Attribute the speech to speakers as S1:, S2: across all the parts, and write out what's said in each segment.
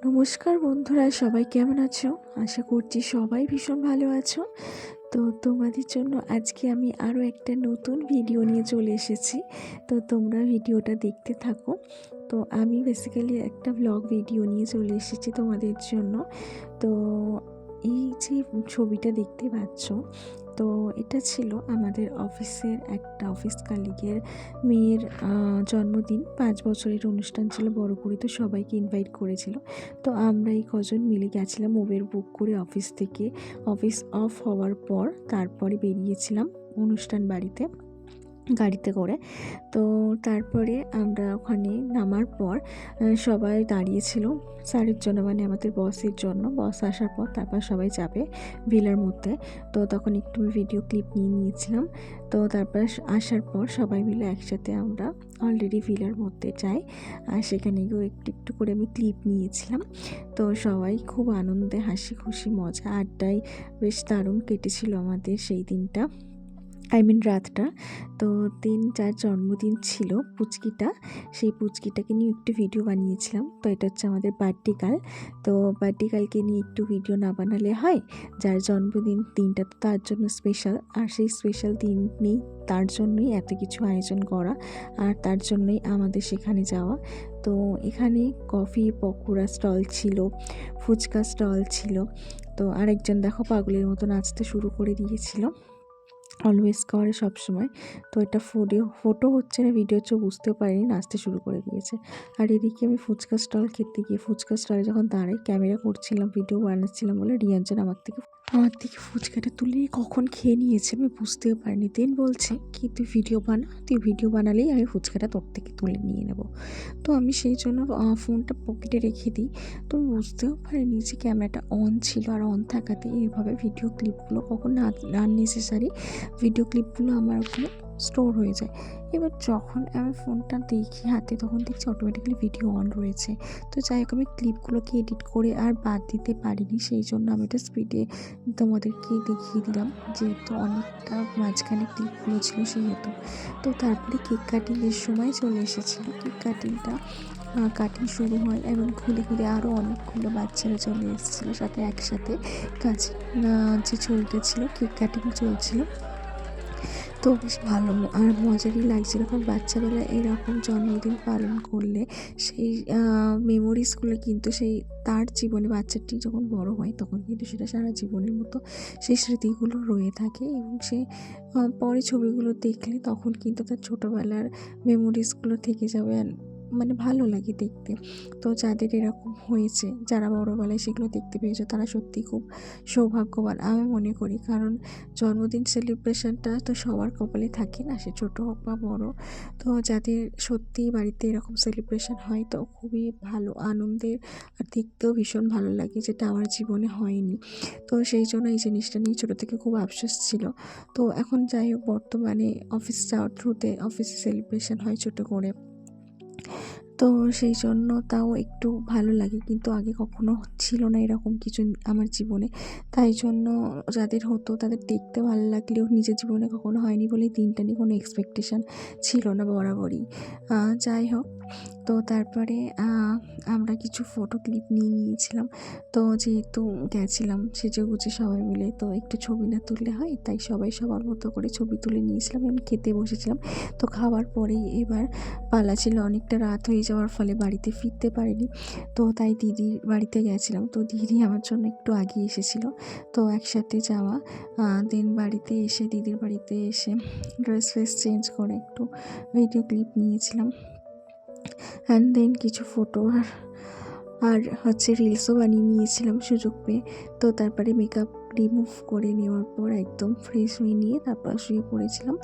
S1: নমস্কার বন্ধুরা, সবাই কেমন আছো? আশা করছি সবাই ভীষণ ভালো আছো। তো তোমাদের জন্য আজকে আমি আরও একটা নতুন ভিডিও নিয়ে চলে এসেছি। তো তোমরা ভিডিওটা দেখতে থাকো। তো আমি বেসিক্যালি একটা ব্লগ ভিডিও নিয়ে চলে এসেছি তোমাদের জন্য। তো এই যে ছবিটা দেখতে পাচ্ছ, তো এটা ছিল আমাদের অফিসের একটা অফিস কালিগের মেয়ের জন্মদিন। 5 বছরের অনুষ্ঠান ছিল বড় করে, তো সবাইকে ইনভাইট করেছিল। তো আমরা এই কজন মিলে গেছিলাম উবের বুক করে অফিস থেকে। অফিস অফ হওয়ার পর তারপরে বেরিয়েছিলাম অনুষ্ঠান বাড়িতে গাড়িতে করে। তো তারপরে আমরা ওখানে নামার পর সবাই দাঁড়িয়েছিল স্যারের জন্য, মানে আমাদের বসের জন্য। বস আসার পর তারপর সবাই যাবে ভিলার মধ্যে। তো তখন একটু ভিডিও ক্লিপ নিয়েছিলাম। তো তারপর আসার পর সবাই মিলে একসাথে আমরা অলরেডি ভিলার মধ্যে যাই, আর সেখানে গিয়েও একটু একটু করে আমি ক্লিপ নিয়েছিলাম। তো সবাই খুব আনন্দে হাসি খুশি মজা আড্ডায় বেশ দারুণ কেটেছিল আমাদের সেই দিনটা, রাতটা। তো 3-4 জন্মদিন ছিল পুচকিটা, সেই পুচকিটাকে নিয়ে একটু ভিডিও বানিয়েছিলাম। তো এটা হচ্ছে আমাদের বার্থডে গার্ল। তো বার্থডে গার্লকে নিয়ে একটু ভিডিও না বানালে হয়? যার জন্মদিন, দিনটা তো তার জন্য স্পেশাল, আর সেই স্পেশাল দিন নেই, তার জন্যই এত কিছু আয়োজন করা, আর তার জন্যই আমাদের সেখানে যাওয়া। তো এখানে কফি পকোড়া স্টল ছিল, ফুচকা স্টল ছিল। তো আরেকজন দেখো পাগলের মতো নাচতে শুরু করে দিয়েছিল, অলওয়েজ করে সবসময়। তো এটা ফটো হচ্ছে না ভিডিও হচ্ছে বুঝতেও পারিনি, নাচতে শুরু করে দিয়েছে। আর এদিকে আমি ফুচকা স্টল খেতে গিয়ে ফুচকা স্টলে যখন দাঁড়াই ক্যামেরা করছিলাম, ভিডিও বানাচ্ছিলাম বলে রিয়াঞ্জন আমার থেকে ফুচকাটা তুলে কখন খেয়ে নিয়েছে আমি বুঝতেও পারিনি। দেন বলছে কি, তুই ভিডিও বানা, তুই ভিডিও বানালেই আমি ফুচকাটা তোর থেকে তুলে নিয়ে নেব। তো আমি সেই জন্য ফোনটা পকেটে রেখে দিই। তো বুঝতেও পারিনি যে ক্যামেরাটা অন ছিল, আর অন থাকাতে এইভাবে ভিডিও ক্লিপগুলো কখন আননেসেসারি ভিডিও ক্লিপগুলো আমার ওখানে স্টোর হয়ে যায়। এবার যখন আমি ফোনটা দেখি হাতে, তখন দেখছি অটোমেটিক্যালি ভিডিও অন রয়েছে। তো যাই হোক, আমি ক্লিপগুলোকে এডিট করে আর বাদ দিতে পারিনি, সেই জন্য আমি এটা স্পিডে তোমাদেরকে দেখিয়ে দিলাম, যেহেতু অনেকটা মাঝখানে ক্লিপগুলো ছিল সেহেতু। তো তারপরে কেক কাটিংয়ের সময় চলে এসেছিলো। কেক কাটিং শুরু হয় এবং খুলে খুলে আরও অনেকগুলো বাচ্চারা চলে এসেছিলো সাথে একসাথে কাজ যে চলতেছিল, কেক কাটিং চলছিল। তো বেশ ভালো আর মজারই লাগছিলো, কারণ বাচ্চাবেলা এরকম জন্মদিন পালন করলে সেই মেমোরিজগুলো কিন্তু সেই তার জীবনে, বাচ্চাটি যখন বড় হয় তখন কিন্তু সেটা সারা জীবনের মতো সেই স্মৃতিগুলো রয়ে থাকে, এবং সে পরে ছবিগুলো দেখলে তখন কিন্তু তার ছোটোবেলার মেমোরিজগুলো থেকে যাবে, মানে ভালো লাগে দেখতে। তো যাদের এরকম হয়েছে, যারা বড়োবেলায় সেগুলো দেখতে পেয়েছে, তারা সত্যি খুব সৌভাগ্যবান আমি মনে করি। কারণ জন্মদিন সেলিব্রেশনটা তো সবার কপালে থাকে না, সে ছোটো হোক বা বড়ো। তো যাদের সত্যিই বাড়িতে এরকম সেলিব্রেশন হয় তো খুবই ভালো, আনন্দের, আর দেখতেও ভীষণ ভালো লাগে, যেটা আমার জীবনে হয়নি। তো সেই জন্য এই জিনিসটা নিয়ে ছোটো থেকে খুব আফসোস ছিল। তো এখন যাই হোক, বর্তমানে অফিস যাওয়ার থ্রুতে অফিসে সেলিব্রেশন হয় ছোটো করে, তো সেই জন্য তাও একটু ভালো লাগে। কিন্তু আগে কখনো ছিল না এরকম কিছু আমার জীবনে, তাই জন্য যাদের হতো তাদের দেখতে ভালো লাগলেও নিজের জীবনে কখনো হয়নি বলে দিনটা নিয়ে কোনো এক্সপেকটেশান ছিল না বরাবরই। যাই হোক, তো তারপরে আমরা কিছু ফটো ক্লিপ নিয়েছিলাম। তো যেহেতু গেছিলাম সেজেগুজে সবাই মিলে, তো একটু ছবি না তুললে হয়, তাই সবাই সবার মতো করে ছবি তুলে নিয়েছিলাম এবং খেতে বসেছিলাম। তো খাওয়ার পরেই এবার পালা ছিল, অনেকটা রাত হয়ে যাওয়ার ফলে বাড়িতে ফিরতে পারিনি। তো তাই দিদির বাড়িতে গেছিলাম। তো দিদি আমার জন্য একটু আগে এসেছিলো, তো একসাথে যাওয়া। দেন বাড়িতে এসে, দিদির বাড়িতে এসে ড্রেস ফ্রেস চেঞ্জ করে একটু ভিডিও ক্লিপ নিয়েছিলাম, অ্যান্ড দেন কিছু ফটো আর হচ্ছে রিলসও বানিয়ে নিয়েছিলাম সুযোগ পেয়ে। তো তারপরে মেকআপ রিমুভ করে নেওয়ার পর একদম ফ্রেশ হয়ে নিয়ে তারপর শুয়ে পড়েছিলাম।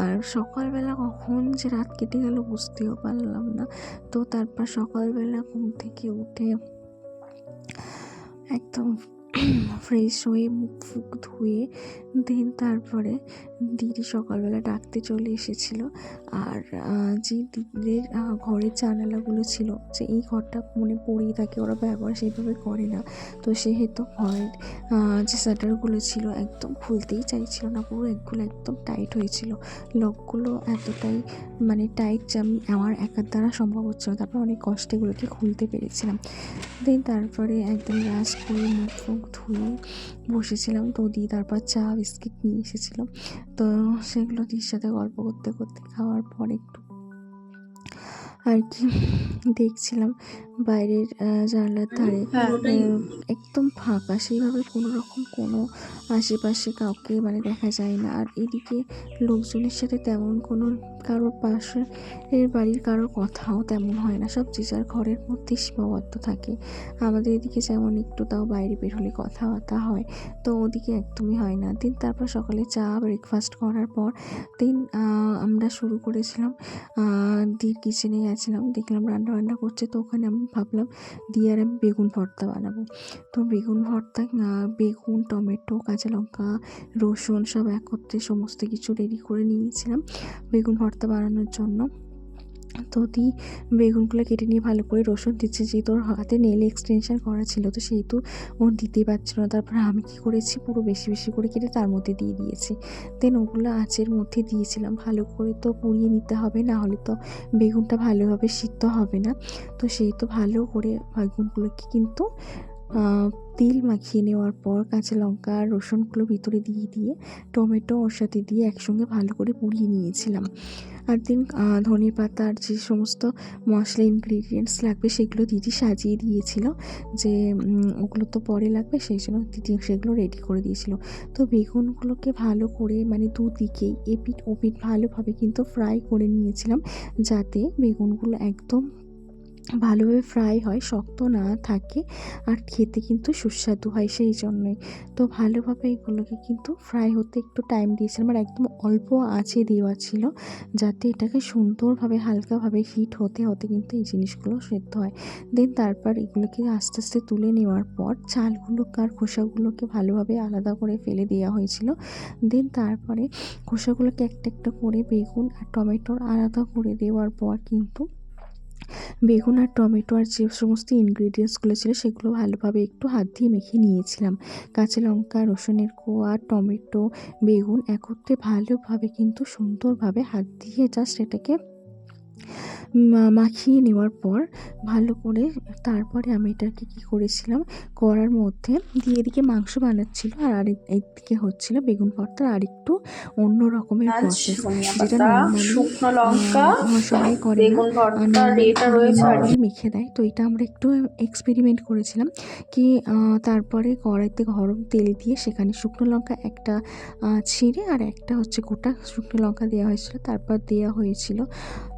S1: আর সকালবেলা কখন যে রাত কেটে গেল বুঝতেও পারলাম না। তো তারপর সকালবেলা ঘুম থেকে উঠে একদম ফ্রেশ হয়ে মুখ ফুক ধুয়ে দেন তারপরে দিদি সকালবেলা ডাকতে চলে এসেছিলো। আর যে দিদিদের ঘরের জানালাগুলো ছিল, যে এই ঘরটা মনে পড়েই থাকে, ওরা ব্যবহার সেইভাবে করে না, তো সেহেতু ঘরের যে শাটারগুলো ছিল একদম খুলতেই চাইছিল না, পুরো এগুলো একদম টাইট হয়েছিল, লকগুলো এতটাই মানে টাইট যে আমার একার দ্বারা সম্ভব হচ্ছিল। তারপর অনেক কষ্টে এগুলোকে খুলতে পেরেছিলাম। দেন তারপরে একদম লাস্ট করে মুখ ফুক ধুয়ে বসেছিলাম। তো দি তারপর চা বিস্কিট নিয়ে এসেছিলো, তো সেগুলো দির সাথে গল্প করতে করতে খাওয়ার পর একটু আর কি দেখছিলাম বাইরের জানলার ধারে একদম ফাঁকা, সেইভাবে কোনো রকম কোনো আশেপাশে কাউকে মানে দেখা যায় না। আর এদিকে লোকজনের সাথে তেমন কোনো কারোর পাশের বাড়ির কারোর কথাও তেমন হয় না, সব যে যার ঘরের মধ্যে সীমাবদ্ধ থাকে। আমাদের এদিকে যেমন একটু তাও বাইরে বের হলে কথাবার্তা হয়, তো ওদিকে একদমই হয় না। দিন তারপর সকালে চা ব্রেকফাস্ট করার পর দিন আমরা শুরু করেছিলাম। দির কিচেনে গেছিলাম, দেখলাম রান্না করছে, তো ওখানে আমি ভাবলাম দি আর আমি বেগুন ভর্তা বানাবো। তো বেগুন ভর্তা বেগুন, টমেটো, কাঁচা লঙ্কা, রসুন সব একত্রে সমস্ত কিছু রেডি করে নিয়েছিলাম বেগুন ভর্তা বানানোর জন্য। তো দি বেগুনগুলো কেটে নিয়ে ভালো করে রসুন দিচ্ছে, যেহেতু ওর হাতে নেল এক্সটেনশন করা ছিল, তো সেহেতু ও দিতেই পারছিল না। তারপর আমি কী করেছি, পুরো বেশি বেশি করে কেটে তার মধ্যে দিয়ে দিয়েছি। দেন ওগুলো আঁচের মধ্যে দিয়েছিলাম, ভালো করে তো পুড়িয়ে নিতে হবে, না হলে তো বেগুনটা ভালোভাবে সিদ্ধ হবে না। তো সেহেতু ভালো করে বেগুনগুলোকে কিন্তু তেল মাখিয়ে নেওয়ার পর কাঁচা লঙ্কা আর রসুনগুলো ভিতরে দিয়ে টমেটো ওর সাথে দিয়ে একসঙ্গে ভালো করে পুড়িয়ে নিয়েছিলাম। আর দিন ধনে পাতা আর যে সমস্ত মশলা ইনগ্রিডিয়েন্টস লাগবে সেগুলো দিদি সাজিয়ে দিয়েছিল, যে ওগুলো তো পরে লাগবে, সেই জন্য দিদি সেগুলো রেডি করে দিয়েছিল। তো বেগুনগুলোকে ভালো করে মানে দুদিকেই এপিঠ ওপিঠ ভালোভাবে কিন্তু ফ্রাই করে নিয়েছিলাম, যাতে বেগুনগুলো একদম ভালোভাবে ফ্রাই হয়, শক্ত না থাকে, আর খেতে কিন্তু সুস্বাদু হয় সেই জন্যই। তো ভালোভাবে এগুলোকে কিন্তু ফ্রাই হতে একটু টাইম দিয়েছিলাম, আর একদম অল্প আঁচে দেওয়া ছিল, যাতে এটাকে সুন্দরভাবে হালকাভাবে হিট হতে হতে কিন্তু এই জিনিসগুলো সেদ্ধ হয়। দেন তারপর এগুলোকে আস্তে আস্তে তুলে নেওয়ার পর চালগুলোকে আর খোসাগুলোকে ভালোভাবে আলাদা করে ফেলে দেওয়া হয়েছিল। দেন তারপরে খোসাগুলোকে একটা একটা করে বেগুন আর টমেটোর আলাদা করে দেওয়ার পর কিন্তু বেগুন আর টমেটো আর যে সমস্ত ইনগ্রিডিয়েন্টসগুলো ছিল সেগুলো ভালোভাবে একটু হাত দিয়ে মেখে নিয়েছিলাম। কাঁচা লঙ্কা, রসুনের কোয়া, টমেটো, বেগুন একত্রে ভালোভাবে কিন্তু সুন্দরভাবে হাত দিয়ে জাস্ট এটাকে মাখিয়ে নেওয়ার পর ভালো করে তারপরে আমি এটাকে কী করেছিলাম, কড়ার মধ্যে দিয়ে এদিকে মাংস বানাচ্ছিল, আর একদিকে হচ্ছিল বেগুন ভর্তার আরেকটু অন্য রকমের প্রসেস, যেটা নর্মালি সবাই করে না, নর্মালি মেখে দেয়। তো এটা আমরা একটু এক্সপেরিমেন্ট করেছিলাম কি, তারপরে কড়াইতে গরম তেল দিয়ে সেখানে শুকনো লঙ্কা একটা ছিঁড়ে আর একটা হচ্ছে গোটা শুকনো লঙ্কা দেওয়া হয়েছিল, তারপর দেওয়া হয়েছিল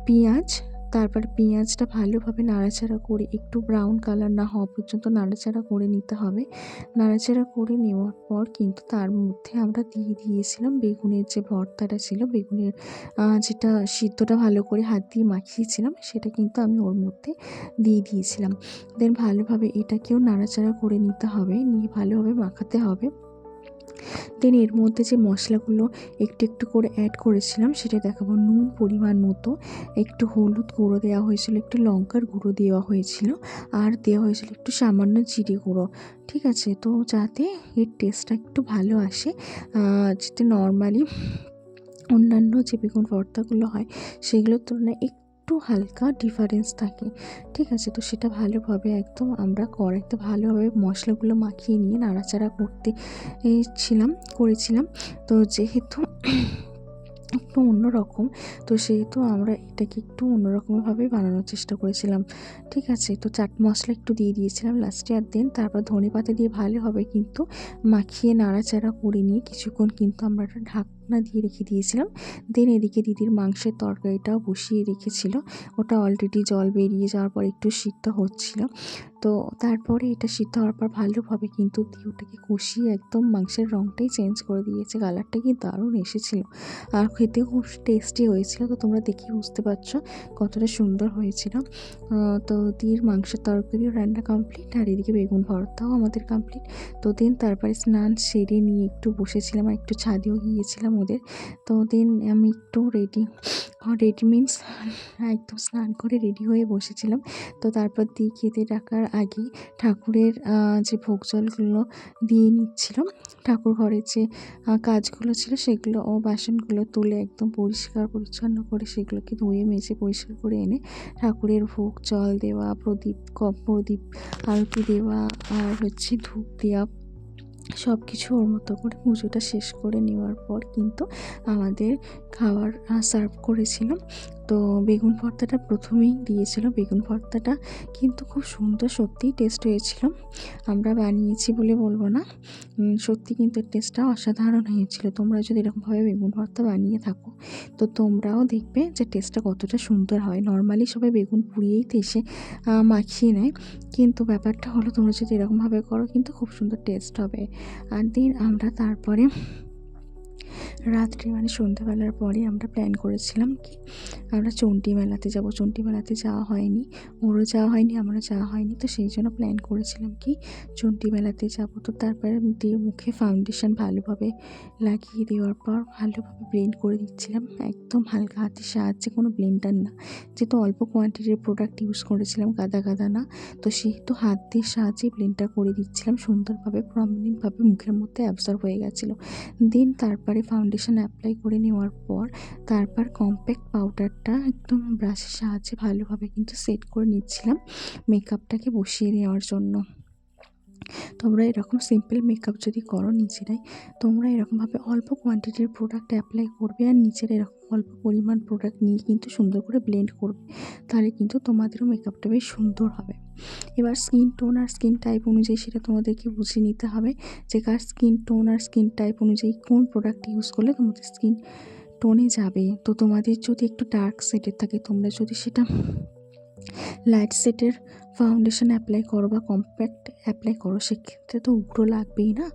S1: পেঁয়াজ। তারপর পেঁয়াজটা ভালোভাবে নাড়াচাড়া করে একটু ব্রাউন কালার না হওয়া পর্যন্ত নাড়াচাড়া করে নিতে হবে। নাড়াচাড়া করে নেওয়ার পর কিন্তু তার মধ্যে আমরা দিয়ে দিয়েছিলাম বেগুনের যে ভর্তাটা ছিল, বেগুনের যেটা সিদ্ধটা ভালো করে হাত দিয়ে মাখিয়েছিলাম, সেটা কিন্তু আমি ওর মধ্যে দিয়ে দিয়েছিলাম। দেন ভালোভাবে এটাকেও নাড়াচাড়া করে নিতে হবে, নিয়ে ভালোভাবে মাখাতে হবে। দেন এর মধ্যে যে মশলাগুলো একটু একটু করে অ্যাড করেছিলাম সেটা দেখাবো। নুন পরিমাণ মতো, একটু হলুদ গুঁড়ো দেওয়া হয়েছিল, একটু লঙ্কার গুঁড়ো দেওয়া হয়েছিল, আর দেওয়া হয়েছিল একটু সামান্য জিরে গুঁড়ো। ঠিক আছে, তো যাতে এর টেস্টটা একটু ভালো আসে, যাতে নর্মালি অন্যান্য যে বেগুন ভর্তাগুলো হয় সেগুলোর তুলনায় একটু হালকা ডিফারেন্স থাকে। ঠিক আছে, তো সেটা ভালোভাবে একদম আমরা কড়াইতে ভালোভাবে মশলাগুলো মাখিয়ে নিয়ে নাড়াচাড়া করেছিলাম। তো যেহেতু একটু অন্যরকম, তো সেহেতু আমরা এটাকে একটু অন্যরকমভাবে বানানোর চেষ্টা করেছিলাম। ঠিক আছে, তো চাট মশলা একটু দিয়ে দিয়েছিলাম লাস্টে, আর দেন তারপর ধনেপাতা দিয়ে ভালোভাবে কিন্তু মাখিয়ে নাড়াচাড়া করে নিয়ে কিছুক্ষণ কিন্তু আমরা একটা ঢাকনা দিয়ে রেখে দিয়েছিলাম। দেন এদিকে দিদির মাংসের তরকারিটাও বসিয়ে রেখেছিল, ওটা অলরেডি জল বেরিয়ে যাওয়ার পর একটু সিদ্ধ হচ্ছিল। তো তারপরে এটা সিদ্ধ হওয়ার পর ভালোভাবে কিন্তু ওটাকে কষিয়ে একদম মাংসের রঙটাই চেঞ্জ করে দিয়েছে, কালারটা কি দারুণ এসেছিলো, আর খেতেও খুব টেস্টি হয়েছিল। তো তোমরা দেখে বুঝতে পারছো কতটা সুন্দর হয়েছিল। তো দিদির মাংসের তরকারিও রান্না কমপ্লিট, আর এদিকে বেগুন ভর্তাও আমাদের কমপ্লিট। তো দেন তারপরে স্নান সেরে নিয়ে একটু বসেছিলাম, আর একটু ছাদেও গিয়েছিলাম ওদের। তো দেন আমি একটু রেডি মিন্স একদম স্নান করে রেডি হয়ে বসেছিলাম। তো তারপর দিয়ে খেতে ডাকার আগে ঠাকুরের যে ভোগ জলগুলো দিয়ে নিচ্ছিলাম। ঠাকুর ঘরের যে কাজগুলো ছিল সেগুলো ও বাসনগুলো তুলে একদম পরিষ্কার পরিচ্ছন্ন করে সেগুলোকে ধুয়ে মেজে পরিষ্কার করে এনে ঠাকুরের ভোগ জল দেওয়া, প্রদীপ আরতি দেওয়া আর হচ্ছে ধূপ দেওয়া, সব কিছু ওর মতো করে পুজোটা শেষ করে নেওয়ার পর কিন্তু আমাদের খাবার সার্ভ করেছিল। তো বেগুন ভর্তাটা প্রথমেই দিয়েছিল। বেগুন ভর্তাটা কিন্তু খুব সুন্দর, সত্যিই টেস্ট হয়েছিল। আমরা বানিয়েছি বলে বলবো না, সত্যি কিন্তু টেস্টটা অসাধারণ হয়েছিল। তোমরা যদি এরকমভাবে বেগুন ভর্তা বানিয়ে থাকো তো তোমরাও দেখবে যে টেস্টটা কতটা সুন্দর হয়। নর্মালি সবাই বেগুন পুড়িয়েই তো এসে মাখিয়ে নেয়, কিন্তু ব্যাপারটা হলো তোমরা যদি এরকমভাবে করো কিন্তু খুব সুন্দর টেস্ট হবে। আর দিন আমরা তারপরে রাত্রে মানে সন্ধ্যাবেলার পরে আমরা প্ল্যান করেছিলাম কি আমরা চণ্ডী মেলাতে যাব। চণ্ডী মেলাতে যাওয়া হয়নি, ওরও যাওয়া হয়নি, আমারও যাওয়া হয়নি। তো সেই জন্য প্ল্যান করেছিলাম কি চণ্ডী মেলাতে যাব। তো তারপরে দিয়ে মুখে ফাউন্ডেশন ভালোভাবে লাগিয়ে দেওয়ার পর ভালোভাবে ব্লেন্ড করে দিচ্ছিলাম, একদম হালকা হাতের সাহায্যে, কোনো ব্লেন্ডার না। যেহেতু অল্প কোয়ান্টিটির প্রোডাক্ট ইউজ করেছিলাম, গাদা না, তো সেহেতু হাত দিয়ে সাহায্যে ব্লেন্ডটা করে দিচ্ছিলাম। সুন্দরভাবে প্রমিনেন্টভাবে মুখের মধ্যে অ্যাবজর্ব হয়ে গেছিলো। দেন তারপরে ফাউন্ডেশন অ্যাপ্লাই করে নেওয়ার পর তারপর কম্প্যাক্ট পাউডারটা একদম ব্রাশের সাহায্যে ভালোভাবে কিন্তু সেট করে নিচ্ছিলাম মেকআপটাকে বসিয়ে নেওয়ার জন্য। তোমরা এরকম সিম্পল মেকআপ যদি করো নিজেরাই, তোমরা এরকমভাবে অল্প কোয়ান্টিটির প্রোডাক্ট অ্যাপ্লাই করবে আর নিজেরা এরকম অল্প পরিমাণ প্রোডাক্ট নিয়ে কিন্তু সুন্দর করে ব্লেন্ড করবে, তাহলে কিন্তু তোমাদেরও মেকআপটা বেশ সুন্দর হবে। এবার স্কিন টোন আর স্কিন টাইপ অনুযায়ী সেটা তোমাদেরকে বুঝে নিতে হবে যে কার স্কিন টোন আর স্কিন টাইপ অনুযায়ী কোন প্রোডাক্ট ইউজ করলে তোমাদের স্কিন টোনে যাবে। তো তোমাদের যদি একটু ডার্ক শেডের থাকে, তোমরা যদি সেটা লাইট শেডের ফাউন্ডেশন অ্যাপ্লাই করো বা কম্প্যাক্ট অ্যাপ্লাই করো, সেক্ষেত্রে তো উগ্র লাগবেই না।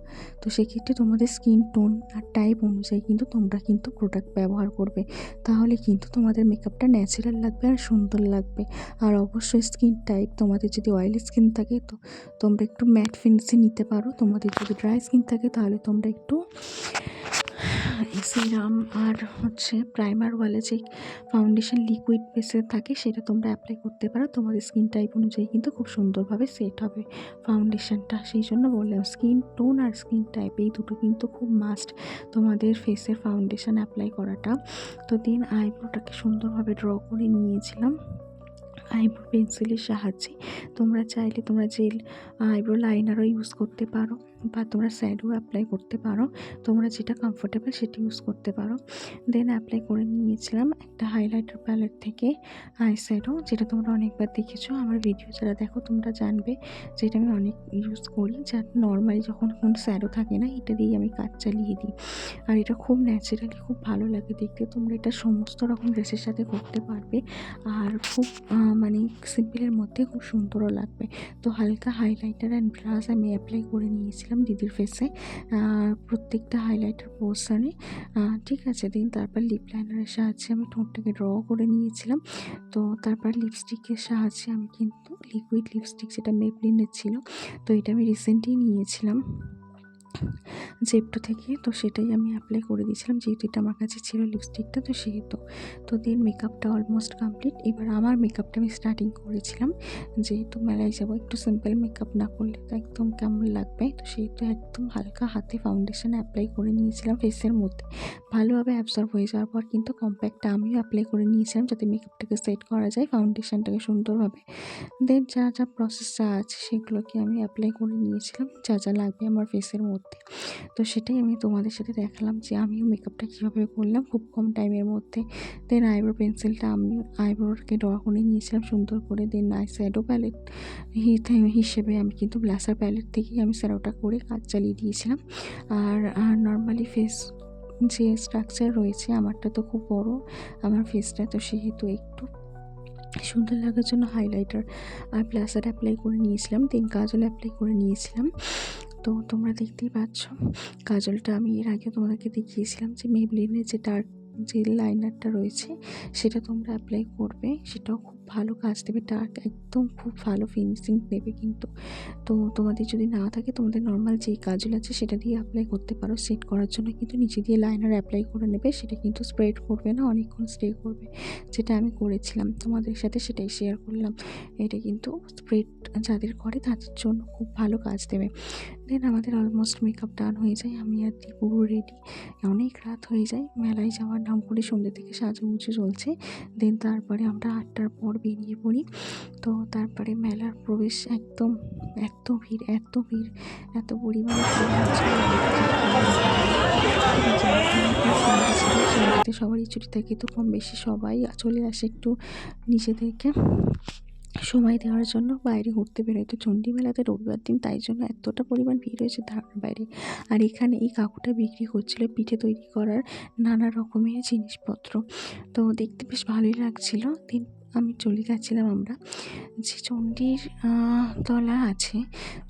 S1: তো সেক্ষেত্রে তোমাদের স্কিন টোন আর টাইপ অনুযায়ী কিন্তু তোমরা কিন্তু প্রোডাক্ট ব্যবহার করবে, তাহলে কিন্তু তোমাদের মেকআপটা ন্যাচারাল লাগবে আর সুন্দর লাগবে। আর অবশ্যই স্কিন টাইপ, তোমাদের যদি অয়েলি স্কিন থাকে তো তোমরা একটু ম্যাট ফিনিশে নিতে পারো। তোমাদের যদি ড্রাই স্কিন থাকে তাহলে তোমরা একটু সিরাম আর হচ্ছে প্রাইমারওয়ালা যে ফাউন্ডেশন লিকুইড বেসের থাকে সেটা তোমরা অ্যাপ্লাই করতে পারো। তোমাদের স্কিন টাইপ অনুযায়ী কিন্তু খুব সুন্দরভাবে সেট হবে ফাউন্ডেশনটা। সেই জন্য বললাম স্কিন টোন আর স্কিন টাইপ এই দুটো কিন্তু খুব মাস্ট তোমাদের ফেসের ফাউন্ডেশন অ্যাপ্লাই করাটা। তো দেন আইব্রোটাকে সুন্দরভাবে ড্র করে নিয়েছিলাম আইব্রো পেন্সিলের সাহায্যে। তোমরা চাইলে তোমরা জেল আইব্রো লাইনারও ইউজ করতে পারো বা তোমরা শ্যাডো অ্যাপ্লাই করতে পারো, তোমরা যেটা কমফোর্টেবল সেটা ইউজ করতে পারো। দেন অ্যাপ্লাই করে নিয়েছিলাম একটা হাইলাইটার প্যালেট থেকে আই শ্যাডো, যেটা তোমরা অনেকবার দেখেছো আমার ভিডিও যারা দেখো তোমরা জানবে যেটা আমি অনেক ইউজ করি। যা নর্মালি যখন কোনো শ্যাডো থাকে না এটা দিয়েই আমি কাজ চালিয়ে দিই, আর এটা খুব ন্যাচারালি খুব ভালো লাগে দেখতে। তোমরা এটা সমস্ত রকম ড্রেসের সাথে করতে পারবে আর খুব মানে সিম্পলের মধ্যে খুব সুন্দরও লাগবে। তো হালকা হাইলাইটার অ্যান্ড ব্লাশ আমি অ্যাপ্লাই করে নিয়েছিলাম দিদির ফেসে, প্রত্যেকটা হাইলাইটার পোর্শনে, ঠিক আছে। দিন তারপর লিপ লাইনারের সাহায্যে আমি ঠোঁটটাকে ড্র করে নিয়েছিলাম। তো তারপর লিপস্টিকের সাহায্যে আমি কিন্তু লিকুইড লিপস্টিক যেটা মেবলিনের ছিল, তো এটা আমি রিসেন্টলি নিয়েছিলাম জেপটো থেকে, তো সেটাই আমি অ্যাপ্লাই করে দিয়েছিলাম যেহেতু এটা আমার কাছে ছিল লিপস্টিকটা, তো সেহেতু। তো দেন মেকআপটা অলমোস্ট কমপ্লিট। এবার আমার মেকআপটা আমি স্টার্টিং করেছিলাম, যেহেতু মেলায় যাবো একটু সিম্পল মেকআপ না করলে তো একদম কেমন লাগবে, তো সেহেতু একদম হালকা হাতে ফাউন্ডেশন অ্যাপ্লাই করে নিয়েছিলাম ফেসের মধ্যে। ভালোভাবে অ্যাবজর্ব হয়ে যাওয়ার পর কিন্তু কম্প্যাক্টটা আমিও অ্যাপ্লাই করে নিয়েছিলাম যাতে মেকআপটাকে সেট করা যায় ফাউন্ডেশনটাকে সুন্দরভাবে। দেন যা যা প্রসেস যা আছে সেগুলোকে আমি অ্যাপ্লাই করে নিয়েছিলাম যা যা লাগবে আমার ফেসের মধ্যে। তো সেটাই আমি তোমাদের সাথে দেখালাম যে আমিও মেকআপটা কীভাবে করলাম খুব কম টাইমের মধ্যে। দেন আইব্রো পেন্সিলটা আমি আইব্রোকে ড্র করে নিয়েছিলাম সুন্দর করে। দেন আই শ্যাডো প্যালেট হিসেবে আমি কিন্তু ব্লাসার প্যালেট থেকেই আমি শ্যাডোটা করে কাজ চালিয়ে দিয়েছিলাম। আর নর্মালি ফেস যে স্ট্রাকচার রয়েছে আমারটা তো খুব বড় আমার ফেসটা, তো সেহেতু একটু সুন্দর লাগার জন্য হাইলাইটার আর ব্লাসার অ্যাপ্লাই করে নিয়েছিলাম। দেন কাজল অ্যাপ্লাই করে নিয়েছিলাম। তো তোমরা দেখতেই পাচ্ছ কাজলটা আমি এর আগে তোমাদেরকে দেখিয়েছিলাম যে মেবলিনের যে ডার্ক যে লাইনারটা রয়েছে সেটা তোমরা অ্যাপ্লাই করবে, সেটাও খুব ভালো কাজ দেবে, ডার্ক একদম খুব ভালো ফিনিশিং দেবে কিন্তু। তো তোমাদের যদি না থাকে, তোমাদের নর্মাল যেই কাজল আছে সেটা দিয়ে অ্যাপ্লাই করতে পারো। সেট করার জন্য কিন্তু নিচে দিয়ে লাইনার অ্যাপ্লাই করে নেবে, সেটা কিন্তু স্প্রেড করবে না, অনেকক্ষণ স্টে করবে, যেটা আমি করেছিলাম তোমাদের সাথে সেটাই শেয়ার করলাম। এটা কিন্তু স্প্রেড যাদের করে তাদের জন্য খুব ভালো কাজ দেবে। দেন আমাদের অলমোস্ট মেকআপ ডান হয়ে যায়, আমি আর দি পুরো রেডি। অনেক রাত হয়ে যায়, মেলায় যাওয়ার নাম করে সন্ধ্যে থেকে সাজুগুজু চলছে। দেন তারপরে আমরা 8টার পর বেরিয়ে পড়ি। তো তারপরে মেলার প্রবেশ একদম এত ভিড়, এত ভিড়, এত পরিমাণে ভিড় হচ্ছে, সন্ধ্যেতে সবারই ছুটি থাকে, তো কম বেশি সবাই চলে আসে একটু নিজেদেরকে সময় দেওয়ার জন্য, বাইরে ঘুরতে বেরোয়। তো চণ্ডী মেলাতে রবিবার দিন, তাই জন্য এতটা পরিমাণ ভিড় হয়েছে ধারণার বাইরে। আর এখানে এই কাকুটা বিক্রি করছিল পিঠে তৈরি করার নানা রকমের জিনিসপত্র, তো দেখতে বেশ ভালোই লাগছিল। দিন আমি চলে যাচ্ছিলাম আমরা যে চণ্ডীর তলা আছে,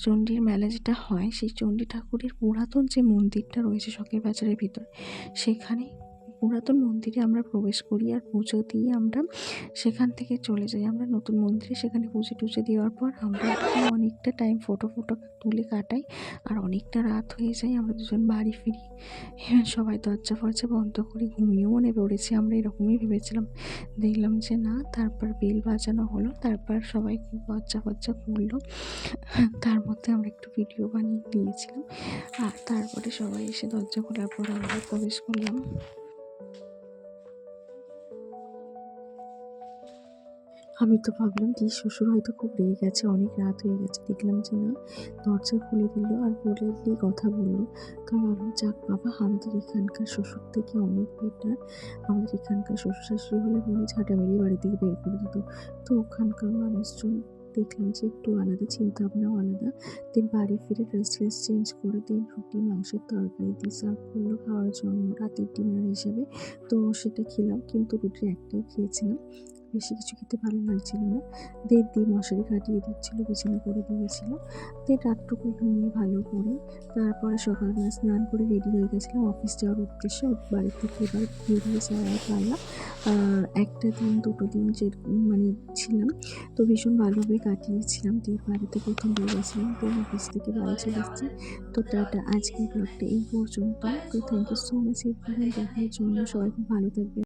S1: চণ্ডীর মেলা যেটা হয়, সেই চণ্ডী ঠাকুরের পুরাতন যে মন্দিরটা রয়েছে শখের বাজারের ভিতর, সেখানে পুরাতন মন্দিরে আমরা প্রবেশ করি আর পুজো দিয়ে আমরা সেখান থেকে চলে যাই আমরা নতুন মন্দিরে। সেখানে পুজো টুজো দেওয়ার পর আমরা অনেকটা টাইম ফটো তুলে কাটাই, আর অনেকটা রাত হয়ে যায়, আমরা দুজন বাড়ি ফিরি। সবাই দরজা ফরজা বন্ধ করে ঘুমিয়েও মনে পড়েছি, আমরা এরকমই ভেবেছিলাম। দেখলাম যে না, তারপর বেল বাজানো হলো, তারপর সবাই খুব দরজা ফরজা খুললো, তার মধ্যে আমরা একটু ভিডিও বানিয়ে দিয়েছিলাম। আর তারপরে সবাই এসে দরজা খোলার পর আমরা প্রবেশ করলাম। আমি তো ভাবলাম কি শ্বশুর হয়তো খুব রেগে গেছে, অনেক রাত হয়ে গেছে। দেখলাম যে না, দরজা খুলে দিল আর পোলাইটলি কথা বললো। তো আমি ভাবলাম যাক বাবা, আমাদের এখানকার শ্বশুর থেকে অনেক বেটার। আমাদের এখানকার শ্বশুর শাশুড়ি হলে মনে ঝাঁটা মেরিয়ে বাড়ি থেকে বের করে দিত। তো ওখানকার মানুষজন দেখলাম যে একটু আলাদা, চিন্তা ভাবনাও আলাদা। দেন বাড়ি ফিরে ড্রেস চেঞ্জ করে দিন রুটি মাংসের তরকারি দিয়ে সার্ভ করলো খাওয়ার জন্য রাতের ডিনার হিসেবে। তো সেটা খেলাম, কিন্তু রুটি একটাই খেয়েছিলাম, বেশি কিছু খেতে ভালো লাগছিল না। দেড় দিয়ে মশারি কাটিয়ে দিচ্ছিল, বিছানা করে দিয়েছিল। দেন রাতটুকু ঘুমিয়ে ভালো করে তারপরে সকালবেলা স্নান করে রেডি হয়ে গেছিলাম অফিস যাওয়ার উদ্দেশ্যে। বাড়ি থেকে এবার বেরিয়ে যাওয়ার পালা। একটা দিন দুটো দিন যে মানে ছিলাম, তো ভীষণ ভালোভাবে কাটিয়েছিলাম। দিয়ে বাড়িতে প্রথম বেরিয়েছিলাম, তো অফিস থেকে বাড়ি চলে এসেছি। তো টাটা, আজকের ব্লগটা এই পর্যন্ত। তো thank you so much everyone দেখার জন্য, সবাই খুব ভালো থাকবে।